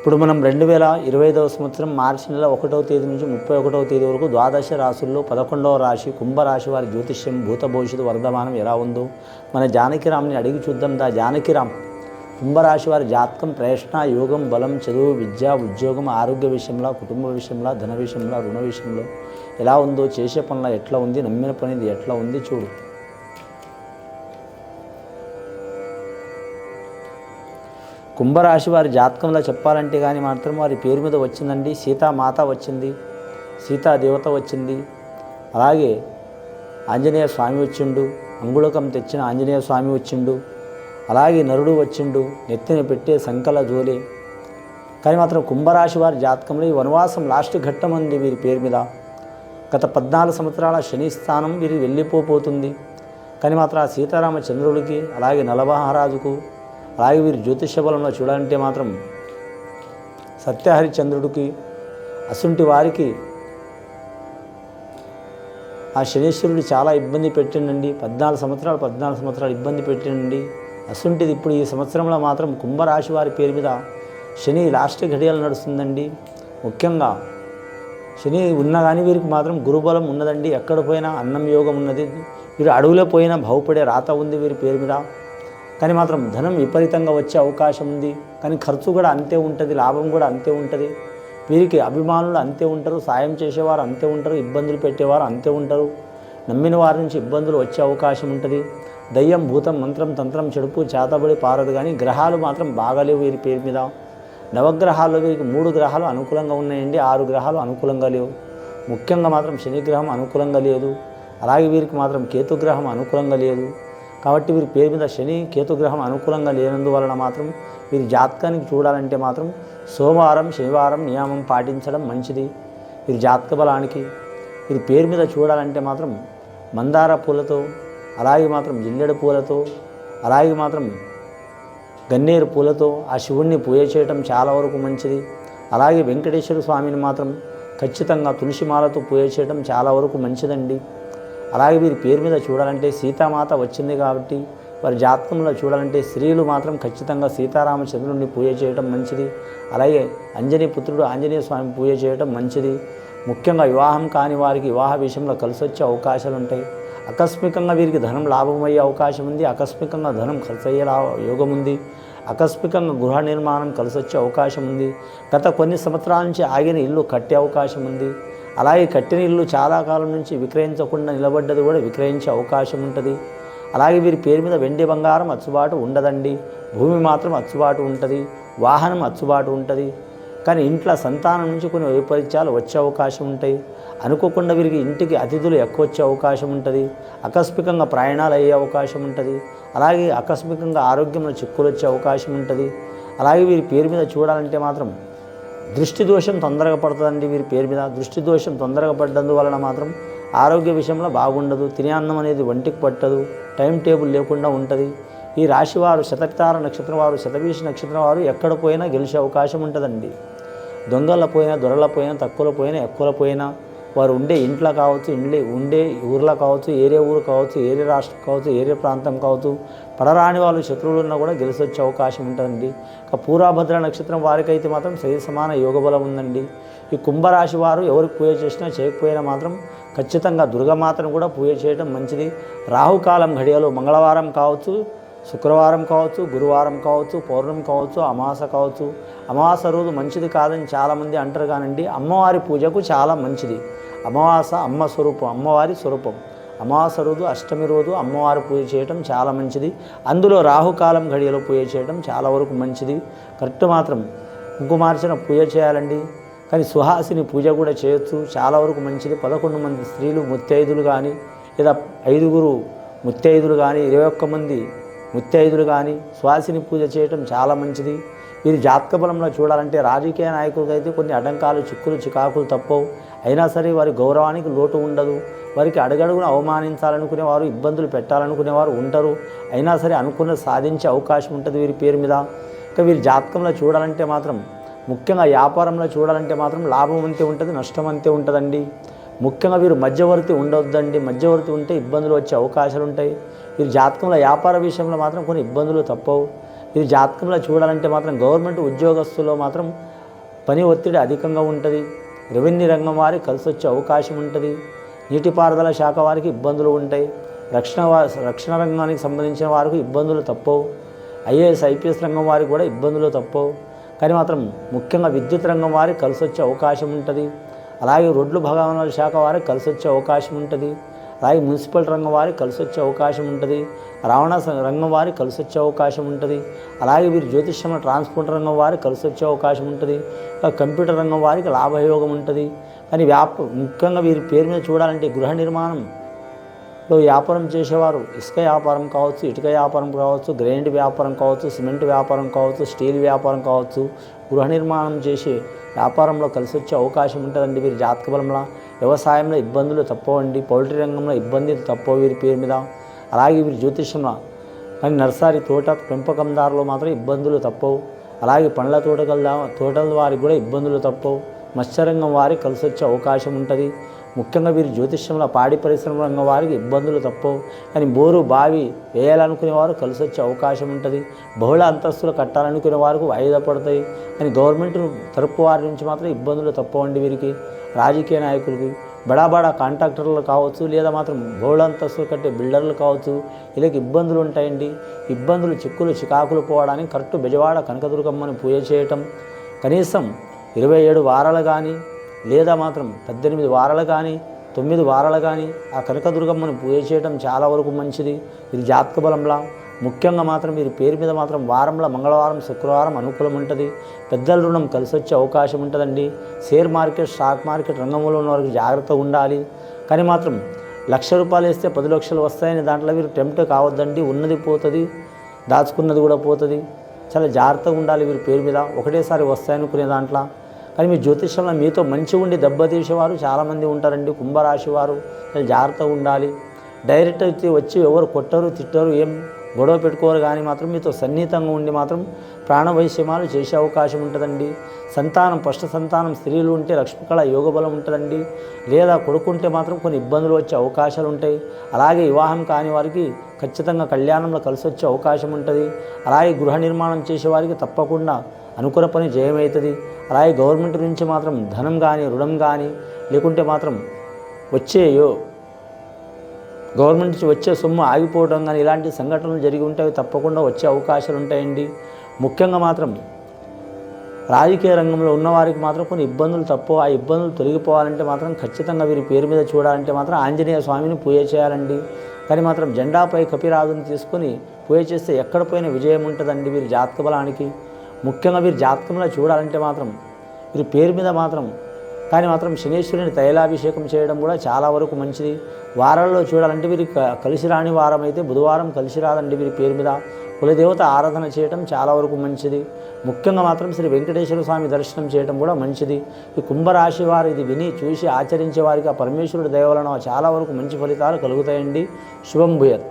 ఇప్పుడు మనం 2025వ సంవత్సరం మార్చి నెల 1వ తేదీ నుంచి 31వ తేదీ వరకు ద్వాదశ రాశుల్లో 11వ రాశి కుంభరాశి వారి జ్యోతిష్యం భూత భవిష్యత్తు వర్ధమానం ఎలా ఉందో మన జానకిరామ్ని అడిగి చూద్దాం. జానకిరామ్ కుంభరాశి వారి జాతకం ప్రయత్న యోగం బలం చదువు విద్య ఉద్యోగం ఆరోగ్య విషయంలో కుటుంబ విషయంలో ధన విషయంలో రుణ విషయంలో ఎలా ఉందో చేసే పనుల ఎట్లా ఉంది నమ్మిన పనిది ఎట్లా ఉంది చూడు. కుంభరాశి వారి జాతకంలో చెప్పాలంటే కానీ మాత్రం వారి పేరు మీద వచ్చిందండి. సీతామాత వచ్చింది, సీతాదేవత వచ్చింది, అలాగే ఆంజనేయ స్వామి వచ్చిండు, అంగుళకం తెచ్చిన ఆంజనేయ స్వామి వచ్చిండు, అలాగే నరుడు వచ్చిండు, నెత్తిన పెట్టే సంకల జోలే. కానీ మాత్రం కుంభరాశి వారి జాతకంలో ఈ వనవాసం లాస్ట్ ఘట్టం ఉంది వీరి పేరు మీద. గత 14 సంవత్సరాల శని స్థానం వీరి వెళ్ళిపోతుంది. కానీ మాత్రం ఆ సీతారామచంద్రుడికి అలాగే నలమహారాజుకు అలాగే వీరి జ్యోతిష బలంలో చూడాలంటే మాత్రం సత్యహరిచంద్రుడికి అసుంటి వారికి ఆ శనీశ్వరుడు చాలా ఇబ్బంది పెట్టిండండి. 14 సంవత్సరాలు ఇబ్బంది పెట్టిండండి. అసుంటిది ఇప్పుడు ఈ సంవత్సరంలో మాత్రం కుంభరాశి వారి పేరు మీద శని లాస్ట్ ఘడియలు నడుస్తుందండి. ముఖ్యంగా శని ఉన్నా కానీ వీరికి మాత్రం గురుబలం ఉన్నదండి. ఎక్కడ పోయినా అన్నం యోగం ఉన్నది. వీరు అడవులో పోయినా బాగుపడే రాత ఉంది వీరి పేరు మీద. కానీ మాత్రం ధనం విపరీతంగా వచ్చే అవకాశం ఉంది. కానీ ఖర్చు కూడా అంతే ఉంటుంది, లాభం కూడా అంతే ఉంటుంది. వీరికి అభిమానులు అంతే ఉంటారు, సాయం చేసేవారు అంతే ఉంటారు, ఇబ్బందులు పెట్టేవారు అంతే ఉంటారు. నమ్మిన వారి నుంచి ఇబ్బందులు వచ్చే అవకాశం ఉంటుంది. దయ్యం భూతం మంత్రం తంత్రం చెడుపు చేతబడి పారదు. కానీ గ్రహాలు మాత్రం బాగాలేవు వీరి పేరు మీద. నవగ్రహాల్లో వీరికి 3 గ్రహాలు అనుకూలంగా ఉన్నాయండి, 6 గ్రహాలు అనుకూలంగా లేవు. ముఖ్యంగా మాత్రం శనిగ్రహం అనుకూలంగా లేదు, అలాగే వీరికి మాత్రం కేతుగ్రహం అనుకూలంగా లేదు. కాబట్టి వీరి పేరు మీద శని కేతుగ్రహం అనుకూలంగా లేనందువలన మాత్రం వీరి జాతకానికి చూడాలంటే మాత్రం సోమవారం శనివారం నియమం పాటించడం మంచిది. వీరి జాతక బలానికి వీరి పేరు మీద చూడాలంటే మాత్రం మందార పూలతో అలాగే మాత్రం జిల్లెడు పూలతో అలాగే మాత్రం గన్నేరు పూలతో ఆ శివుణ్ణి పూజ చేయడం చాలా వరకు మంచిది. అలాగే వెంకటేశ్వర స్వామిని మాత్రం ఖచ్చితంగా తులసిమాలతో పూజ చేయడం చాలా వరకు మంచిదండి. అలాగే వీరి పేరు మీద చూడాలంటే సీతామాత వచ్చింది కాబట్టి వారి జాతకంలో చూడాలంటే స్త్రీలు మాత్రం ఖచ్చితంగా సీతారామచంద్రుడిని పూజ చేయడం మంచిది. అలాగే అంజనీ పుత్రుడు ఆంజనేయ స్వామి పూజ చేయడం మంచిది. ముఖ్యంగా వివాహం కాని వారికి వివాహ విషయంలో కలిసి వచ్చే అవకాశాలు ఉంటాయి. ఆకస్మికంగా వీరికి ధనం లాభమయ్యే అవకాశం ఉంది, ఆకస్మికంగా ధనం ఖర్చు అయ్యే యోగం ఉంది, ఆకస్మికంగా గృహ నిర్మాణం కలిసి వచ్చే అవకాశం ఉంది. గత కొన్ని సంవత్సరాల నుంచి ఆగిన ఇల్లు కట్టే అవకాశం ఉంది. అలాగే కట్టిన ఇల్లు చాలా కాలం నుంచి విక్రయించకుండా నిలబడ్డది కూడా విక్రయించే అవకాశం ఉంటుంది. అలాగే వీరి పేరు మీద వెండి బంగారం అచ్చుబాటు ఉండదండి, భూమి మాత్రం అచ్చుబాటు ఉంటుంది, వాహనం అచ్చుబాటు ఉంటుంది. కానీ ఇంట్లో సంతానం నుంచి కొన్ని వైపరీత్యాలు వచ్చే అవకాశం ఉంటాయి. అనుకోకుండా వీరికి ఇంటికి అతిథులు ఎక్కువ వచ్చే అవకాశం ఉంటుంది. ఆకస్మికంగా ప్రయాణాలు అయ్యే అవకాశం ఉంటుంది. అలాగే ఆకస్మికంగా ఆరోగ్యంలో చిక్కులు వచ్చే అవకాశం ఉంటుంది. అలాగే వీరి పేరు మీద చూడాలంటే మాత్రం దృష్టి దోషం తొందరగా పడుతుందండి. వీరి పేరు మీద దృష్టి దోషం తొందరగా పడ్డందువలన మాత్రం ఆరోగ్య విషయంలో బాగుండదు. తినే అన్నం అనేది ఒంటికి పట్టదు, టైం టేబుల్ లేకుండా ఉంటుంది. ఈ రాశివారు శతపితార నక్షత్రం వారు శతభీష నక్షత్రం వారు ఎక్కడ పోయినా గెలిచే అవకాశం ఉంటుందండి. దొంగల పోయినా దొరల పోయినా తక్కువలో పోయినా ఎక్కువలో పోయినా వారు ఉండే ఇంట్లో కావచ్చు, ఉండే ఊర్లో కావచ్చు, ఏరే ఊరు కావచ్చు, ఏరే రాష్ట్రం కావచ్చు, ఏరే ప్రాంతం కావచ్చు, పడరాని వాళ్ళు శత్రువులు ఉన్నా కూడా గెలిచి వచ్చే అవకాశం ఉంటుందండి. ఇక పూర్వభద్ర నక్షత్రం వారికైతే మాత్రం సరి సమాన యోగబలం ఉందండి. ఈ కుంభరాశి వారు ఎవరికి పూజ చేసినా చేయకపోయినా మాత్రం ఖచ్చితంగా దుర్గమాతను కూడా పూజ చేయడం మంచిది. రాహుకాలం ఘడియలు మంగళవారం కావచ్చు, శుక్రవారం కావచ్చు, గురువారం కావచ్చు, పౌర్ణమి కావచ్చు, అమావాస కావచ్చు. అమావాస రోజు మంచిది కాదని చాలామంది అంటారు. కానండి అమ్మవారి పూజకు చాలా మంచిది. అమావాస అమ్మ స్వరూపం, అమ్మవారి స్వరూపం. అమావాస రోజు అష్టమి రోజు అమ్మవారి పూజ చేయడం చాలా మంచిది. అందులో రాహుకాలం ఘడియలో పూజ చేయడం చాలా వరకు మంచిది. కరెక్ట్ మాత్రం కుంకుమార్చన పూజ చేయాలండి. కానీ సుహాసిని పూజ కూడా చేయొచ్చు, చాలా వరకు మంచిది. 11 మంది స్త్రీలు ముత్తైదులు కానీ లేదా 5 ముత్తైదులు కానీ 21 మంది ముత్తైదులు కానీ సుహాసిని పూజ చేయడం చాలా మంచిది. వీరి జాతక బలంలో చూడాలంటే రాజకీయ నాయకులకు అయితే కొన్ని అడంకాలు చిక్కులు చికాకులు తప్పవు. అయినా సరే వారి గౌరవానికి లోటు ఉండదు. వారికి అడుగడుగున అవమానించాలనుకునేవారు, ఇబ్బందులు పెట్టాలనుకునేవారు ఉంటారు. అయినా సరే అనుకున్నది సాధించే అవకాశం ఉంటుంది వీరి పేరు మీద. ఇంకా వీరి జాతకంలో చూడాలంటే మాత్రం ముఖ్యంగా వ్యాపారంలో చూడాలంటే మాత్రం లాభం అంతే ఉంటుంది, నష్టం అంతే ఉంటుందండి. ముఖ్యంగా వీరు మధ్యవర్తి ఉండొద్దండి. మధ్యవర్తి ఉంటే ఇబ్బందులు వచ్చే అవకాశాలు ఉంటాయి. వీరి జాతకంలో వ్యాపార విషయంలో మాత్రం కొన్ని ఇబ్బందులు తప్పవు. వీరి జాతకంలో చూడాలంటే మాత్రం గవర్నమెంట్ ఉద్యోగస్తుల్లో మాత్రం పని ఒత్తిడి అధికంగా ఉంటుంది. రెవెన్యూ రంగం వారికి కలిసి వచ్చే అవకాశం ఉంటుంది. నీటిపారుదల శాఖ వారికి ఇబ్బందులు ఉంటాయి. రక్షణ రంగానికి సంబంధించిన వారికి ఇబ్బందులు తప్పవు. ఐఏఎస్ ఐపీఎస్ రంగం వారికి కూడా ఇబ్బందులు తప్పవు. కానీ మాత్రం ముఖ్యంగా విద్యుత్ రంగం వారికి కలిసి వచ్చే అవకాశం ఉంటుంది. అలాగే రోడ్లు భవనాల శాఖ వారికి కలిసి వచ్చే అవకాశం ఉంటుంది. అలాగే మున్సిపల్ రంగం వారికి కలిసి వచ్చే అవకాశం ఉంటుంది. రవాణా రంగం వారికి కలిసి వచ్చే అవకాశం ఉంటుంది. అలాగే వీరు జ్యోతిష్యం ట్రాన్స్పోర్ట్ రంగం వారికి కలిసి వచ్చే అవకాశం ఉంటుంది. కంప్యూటర్ రంగం వారికి లాభయోగం ఉంటుంది. కానీ ముఖ్యంగా వీరి పేరు మీద చూడాలంటే గృహ నిర్మాణంలో వ్యాపారం చేసేవారు, ఇసుక వ్యాపారం కావచ్చు, ఇటుక వ్యాపారం కావచ్చు, గ్రైండ్ వ్యాపారం కావచ్చు, సిమెంట్ వ్యాపారం కావచ్చు, స్టీల్ వ్యాపారం కావచ్చు, గృహ నిర్మాణం చేసే వ్యాపారంలో కలిసి వచ్చే అవకాశం ఉంటుందండి వీరి జాతక బలంలో. వ్యవసాయంలో ఇబ్బందులు తప్పవండి. పౌల్ట్రీ రంగంలో ఇబ్బందులు తప్పవు వీరి పేరు మీద. అలాగే వీరి జ్యోతిష్యంలో కానీ నర్సరీ తోట పెంపకందారులు మాత్రం ఇబ్బందులు తప్పవు. అలాగే పండ్ల తోటల వారికి కూడా ఇబ్బందులు తప్పవు. మత్స్యరంగం వారికి కలిసి వచ్చే అవకాశం ఉంటుంది. ముఖ్యంగా వీరి జ్యోతిష్యంలో పాడి పరిశ్రమ రంగం వారికి ఇబ్బందులు తప్పవు. కానీ బోరు బావి వేయాలనుకునే వారు కలిసి వచ్చే అవకాశం ఉంటుంది. బహుళ అంతస్తులు కట్టాలనుకునే వారికి వాయిదా పడతాయి. కానీ గవర్నమెంట్ తరపు వారి నుంచి మాత్రం ఇబ్బందులు తప్పవండి వీరికి. రాజకీయ నాయకులకి బడా కాంట్రాక్టర్లు కావచ్చు, లేదా మాత్రం బహుళ అంతస్తులు కట్టే బిల్డర్లు కావచ్చు, వీళ్ళకి ఇబ్బందులు ఉంటాయండి. ఇబ్బందులు చికాకులు పోవడానికి కరెక్ట్ బెజవాడ కనకదుర్గమ్మని పూజ చేయటం కనీసం 27 వారాలు కానీ, లేదా మాత్రం 18 వారాలు కానీ, 9 వారాలు కానీ ఆ కనకదుర్గమ్మను పూజ చేయడం చాలా వరకు మంచిది. ఇది జాతక బలంలా. ముఖ్యంగా మాత్రం వీరి పేరు మీద మాత్రం వారంలో మంగళవారం, శుక్రవారం అనుకూలం ఉంటుంది. పెద్దల రుణం కలిసి వచ్చే అవకాశం ఉంటుందండి. షేర్ మార్కెట్, స్టాక్ మార్కెట్ రంగంలో ఉన్న వారికి జాగ్రత్తగా ఉండాలి. కానీ మాత్రం ₹1,00,000 వేస్తే 10 లక్షలు వస్తాయని దాంట్లో వీరు టెంప్ట్ కావద్దండి. ఉన్నది పోతుంది, దాచుకున్నది కూడా పోతుంది. చాలా జాగ్రత్తగా ఉండాలి వీరి పేరు మీద. ఒకటేసారి వస్తాయనుకునే దాంట్లో. కానీ మీ జ్యోతిష్యంలో మీతో మంచిగా ఉండి దెబ్బతీసేవారు చాలామంది ఉంటారండి. కుంభరాశి వారు చాలా జాగ్రత్తగా ఉండాలి. డైరెక్ట్ వచ్చి ఎవరు కొట్టరు, తిట్టరు, ఏం గొడవ పెట్టుకోరు. కానీ మాత్రం మీతో సన్నిహితంగా ఉండి మాత్రం ప్రాణవైశ్యమాలు చేసే అవకాశం ఉంటుందండి. ఫస్ట్ సంతానం స్త్రీలు ఉంటే లక్ష్మీకళ యోగబలం ఉంటుందండి. లేదా కొడుకుంటే మాత్రం కొన్ని ఇబ్బందులు వచ్చే అవకాశాలు ఉంటాయి. అలాగే వివాహం కాని వారికి ఖచ్చితంగా కళ్యాణంలో కలిసి వచ్చే అవకాశం ఉంటుంది. అలాగే గృహ నిర్మాణం చేసేవారికి తప్పకుండా అనుకున్న పని జయమవుతుంది. అలాగే గవర్నమెంట్ నుంచి మాత్రం ధనం కానీ, రుణం కానీ, లేకుంటే మాత్రం గవర్నమెంట్ నుంచి వచ్చే సొమ్ము ఆగిపోవడం కానీ ఇలాంటి సంఘటనలు జరిగి ఉంటాయి. తప్పకుండా వచ్చే అవకాశాలు ఉంటాయండి. ముఖ్యంగా మాత్రం రాజకీయ రంగంలో ఉన్నవారికి మాత్రం కొన్ని ఇబ్బందులు తప్పవు. ఆ ఇబ్బందులు తొలగిపోవాలంటే మాత్రం ఖచ్చితంగా వీరి పేరు మీద చూడాలంటే మాత్రం ఆంజనేయ స్వామిని పూజ చేయాలండి. కానీ మాత్రం జెండాపై కపిరాజుని తీసుకొని పూజ చేస్తే ఎక్కడ పోయిన విజయం ఉంటుందండి వీరి జాతక బలానికి. ముఖ్యంగా వీరి జాతకంలో చూడాలంటే మాత్రం వీరి పేరు మీద మాత్రం కానీ మాత్రం శనీశ్వరుని తైలాభిషేకం చేయడం కూడా చాలా వరకు మంచిది. వారాల్లో చూడాలంటే వీరికి కలిసి రాని వారం అయితే బుధవారం కలిసి రాదండి వీరి పేరు మీద. కులదేవత ఆరాధన చేయడం చాలా వరకు మంచిది. ముఖ్యంగా మాత్రం శ్రీ వెంకటేశ్వర స్వామి దర్శనం చేయడం కూడా మంచిది. ఈ కుంభరాశి వారు ఇది విని చూసి ఆచరించే వారికి ఆ పరమేశ్వరుడి దయ వలన చాలా వరకు మంచి ఫలితాలు కలుగుతాయండి. శుభం భూయత్.